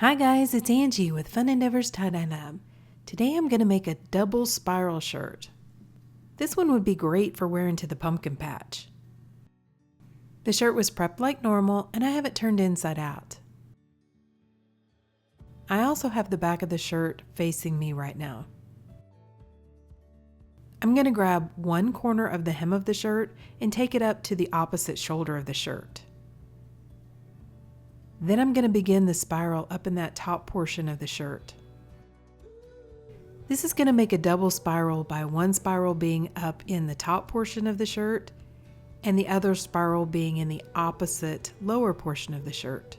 Hi guys, it's Angie with Fun Endeavors Tie-Dye Lab. Today I'm going to make a double spiral shirt. This one would be great for wearing to the pumpkin patch. The shirt was prepped like normal and I have it turned inside out. I also have the back of the shirt facing me right now. I'm going to grab one corner of the hem of the shirt and take it up to the opposite shoulder of the shirt. Then I'm going to begin the spiral up in that top portion of the shirt. This is going to make a double spiral by one spiral being up in the top portion of the shirt and the other spiral being in the opposite lower portion of the shirt.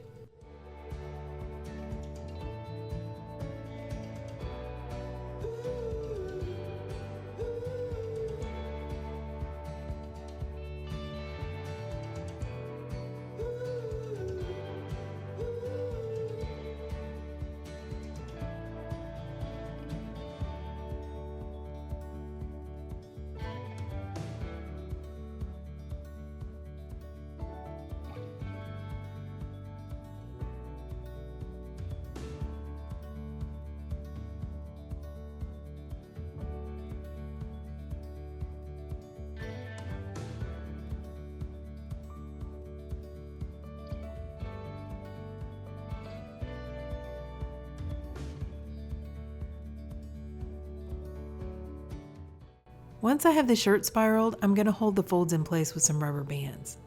Once I have the shirt spiraled, I'm going to hold the folds in place with some rubber bands.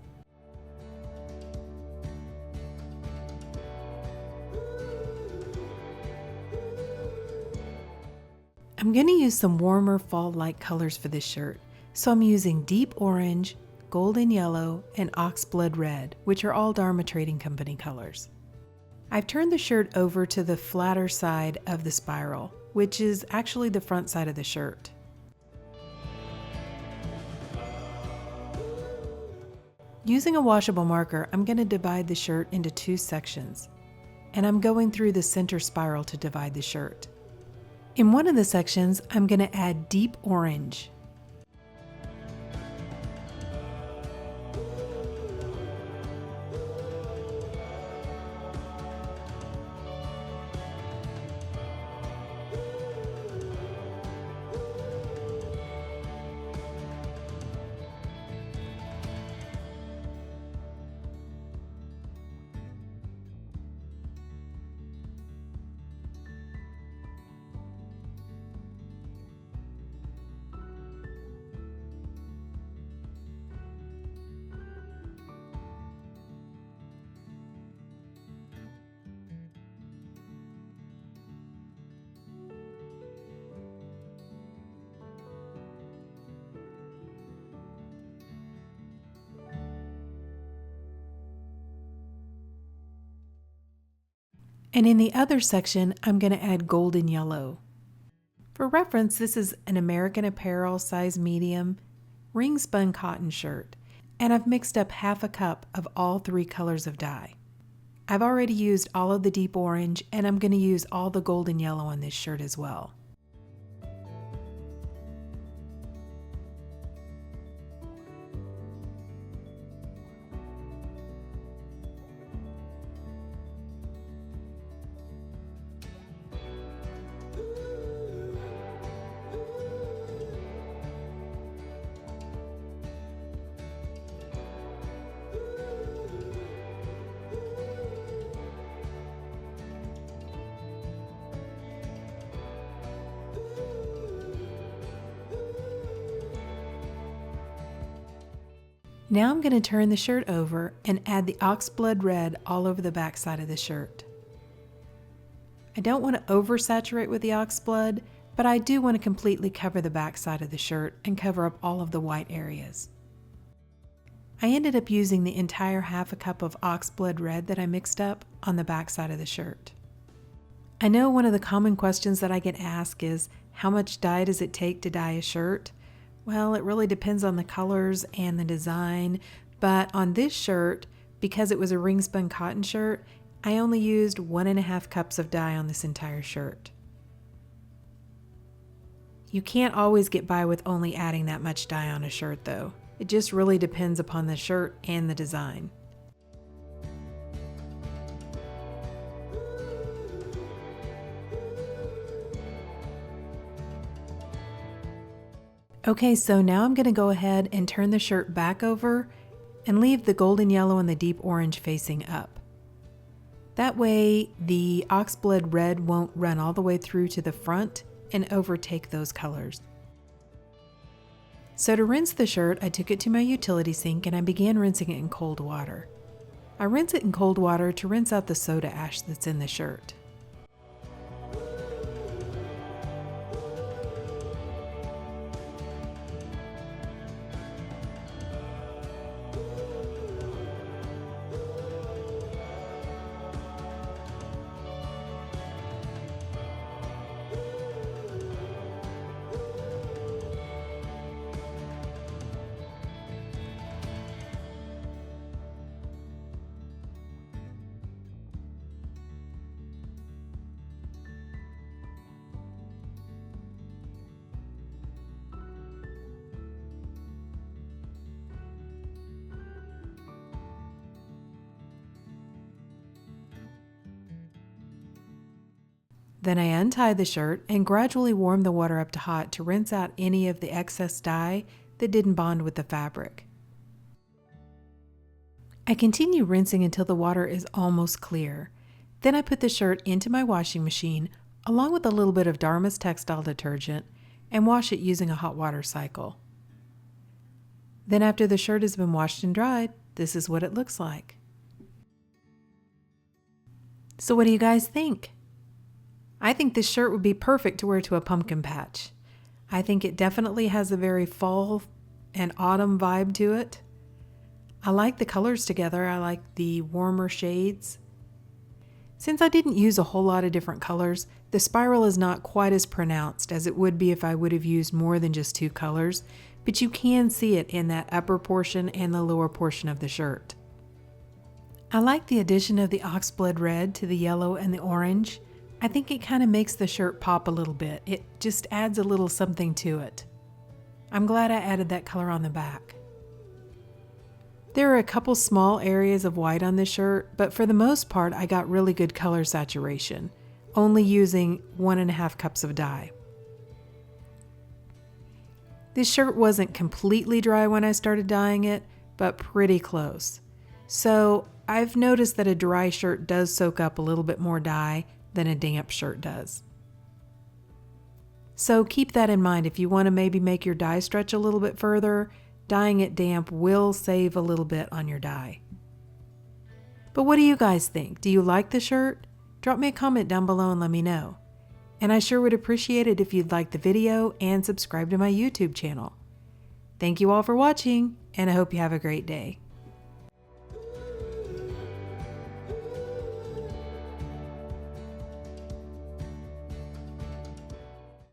I'm going to use some warmer fall-like colors for this shirt, so I'm using deep orange, golden yellow, and oxblood red, which are all Dharma Trading Company colors. I've turned the shirt over to the flatter side of the spiral, which is actually the front side of the shirt. Using a washable marker, I'm going to divide the shirt into two sections, and I'm going through the center spiral to divide the shirt. In one of the sections, I'm going to add deep orange. And in the other section, I'm going to add golden yellow. For reference, this is an American Apparel size medium ring spun cotton shirt, and I've mixed up half a cup of all three colors of dye. I've already used all of the deep orange, and I'm going to use all the golden yellow on this shirt as well. Now I'm going to turn the shirt over and add the oxblood red all over the back side of the shirt. I don't want to oversaturate with the oxblood, but I do want to completely cover the back side of the shirt and cover up all of the white areas. I ended up using the entire half a cup of oxblood red that I mixed up on the back side of the shirt. I know one of the common questions that I get asked is, how much dye does it take to dye a shirt? Well, it really depends on the colors and the design, but on this shirt, because it was a ring spun cotton shirt, I only used 1.5 cups of dye on this entire shirt. You can't always get by with only adding that much dye on a shirt though. It just really depends upon the shirt and the design. Okay, so now I'm going to go ahead and turn the shirt back over and leave the golden yellow and the deep orange facing up. That way the oxblood red won't run all the way through to the front and overtake those colors. So to rinse the shirt, I took it to my utility sink and I began rinsing it in cold water. I rinse it in cold water to rinse out the soda ash that's in the shirt. Then I untie the shirt and gradually warm the water up to hot to rinse out any of the excess dye that didn't bond with the fabric. I continue rinsing until the water is almost clear. Then I put the shirt into my washing machine along with a little bit of Dharma's textile detergent and wash it using a hot water cycle. Then after the shirt has been washed and dried, this is what it looks like. So what do you guys think? I think this shirt would be perfect to wear to a pumpkin patch. I think it definitely has a very fall and autumn vibe to it. I like the colors together. I like the warmer shades. Since I didn't use a whole lot of different colors, the spiral is not quite as pronounced as it would be if I would have used more than just 2 colors, but you can see it in that upper portion and the lower portion of the shirt. I like the addition of the oxblood red to the yellow and the orange. I think it kind of makes the shirt pop a little bit. It just adds a little something to it. I'm glad I added that color on the back. There are a couple small areas of white on this shirt, but for the most part I got really good color saturation, only using 1.5 cups of dye. This shirt wasn't completely dry when I started dyeing it, but pretty close. So I've noticed that a dry shirt does soak up a little bit more dye than a damp shirt does. So keep that in mind if you want to maybe make your dye stretch a little bit further. Dyeing it damp will save a little bit on your dye. But what do you guys think? Do you like the shirt? Drop me a comment down below and let me know. And I sure would appreciate it if you'd like the video and subscribe to my YouTube channel. Thank you all for watching, and I hope you have a great day.